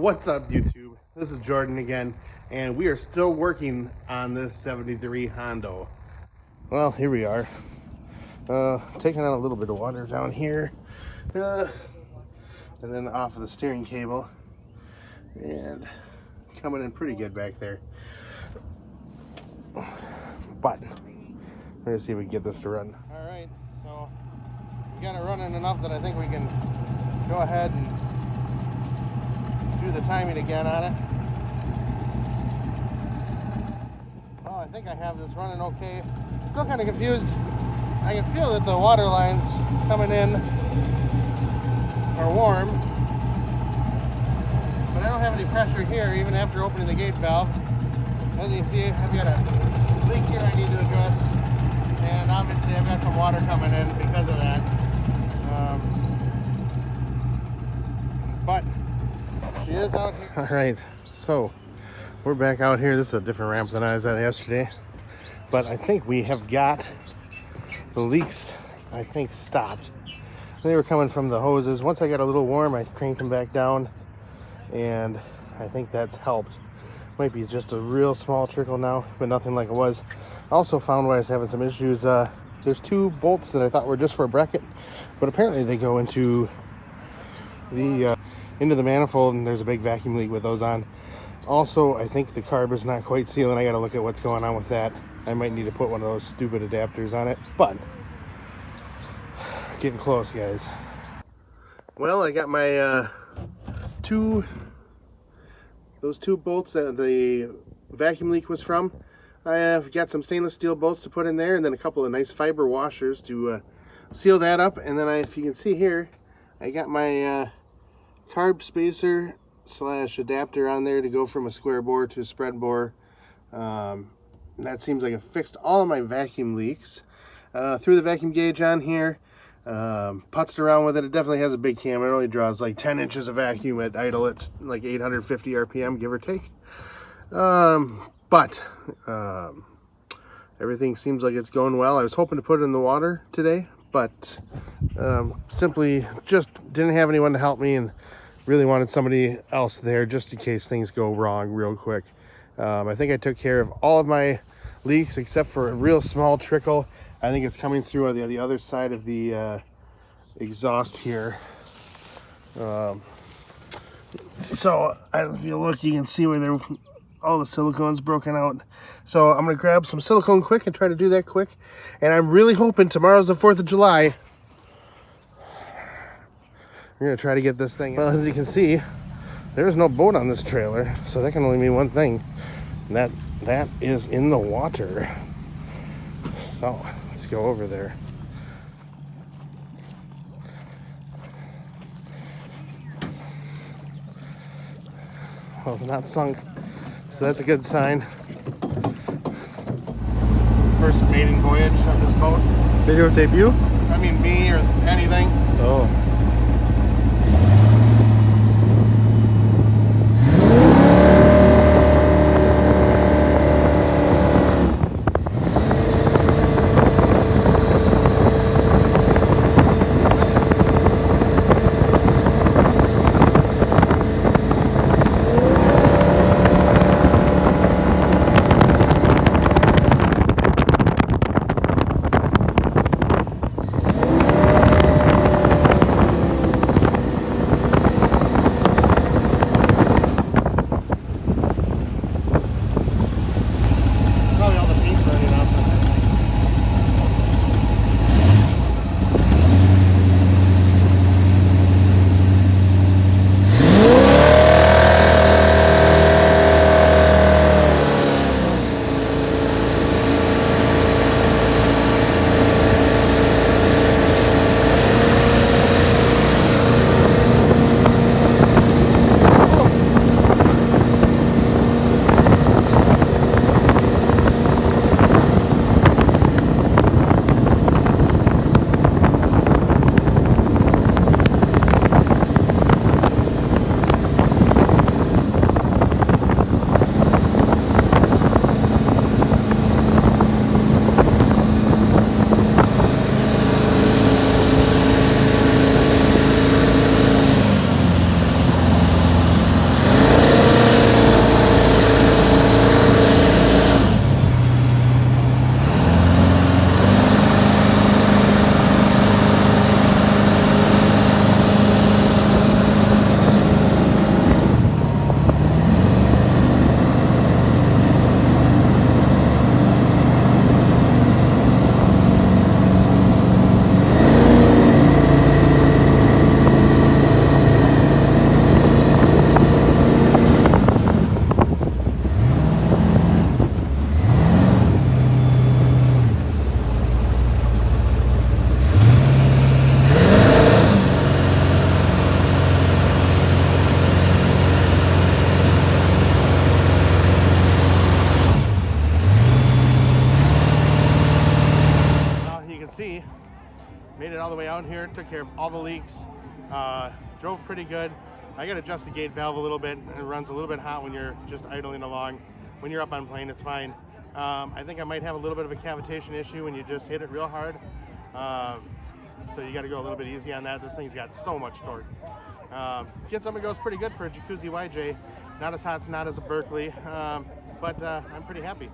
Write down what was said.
What's up, YouTube? This is Jordan again, and we are still working on this 73 Hondo. Well, here we are. Taking out a little bit of water down here, and then off of the steering cable, and coming in pretty good back there. But we're gonna see if we can get this to run. All right, so we got it running enough that I think we can go ahead and do the timing again on it. Well, I think I have this running okay. Still kind of confused. I can feel that the water lines coming in are warm, but I don't have any pressure here even after opening the gate valve. As you see, I've got a leak here I need to address, and obviously I've got some water coming in because of that. But she is out here. All right, so we're back out here. This is a different ramp than I was at yesterday, but I think we have got the leaks, I think, stopped. They were coming from the hoses. Once I got a little warm, I cranked them back down, and I think that's helped. Might be just a real small trickle now, but nothing like it was. I also found where I was having some issues. There's two bolts that I thought were just for a bracket, but apparently they go into the manifold, and there's a big vacuum leak with those on. Also, I think the carb is not quite sealing. I got to look at what's going on with that. I might need to put one of those stupid adapters on it, but getting close, guys. Well, I got my those two bolts that the vacuum leak was from. I have got some stainless steel bolts to put in there, and then a couple of nice fiber washers to seal that up. And then if you can see here, I got my carb spacer / adapter on there to go from a square bore to a spread bore. That seems like it fixed all of my vacuum leaks. Threw the vacuum gauge on here, putzed around with it. It definitely has a big cam. It only draws like 10 inches of vacuum at idle. It's like 850 RPM, give or take. But everything seems like it's going well. I was hoping to put it in the water today, but simply just didn't have anyone to help me, and really wanted somebody else there just in case things go wrong real quick. I think I took care of all of my leaks except for a real small trickle. I think it's coming through on the other side of the exhaust here. So if you look, you can see where all the silicone's broken out. So I'm gonna grab some silicone quick and try to do that quick. And I'm really hoping tomorrow's the 4th of July. We're gonna try to get this thing. Well, as you can see, there's no boat on this trailer, so that can only mean one thing, and that is in the water. So let's go over there. Well, it's not sunk, so that's a good sign. First maiden voyage on this boat. Videotape you? I mean me or anything. Oh. Made it all the way out here, took care of all the leaks, drove pretty good. I got to adjust the gate valve a little bit. It runs a little bit hot when you're just idling along. When you're up on plane, it's fine. I think I might have a little bit of a cavitation issue when you just hit it real hard. So you got to go a little bit easy on that. This thing's got so much torque. Gets up and goes pretty good for a Jacuzzi YJ. Not as hot, it's not as a Berkeley, but I'm pretty happy.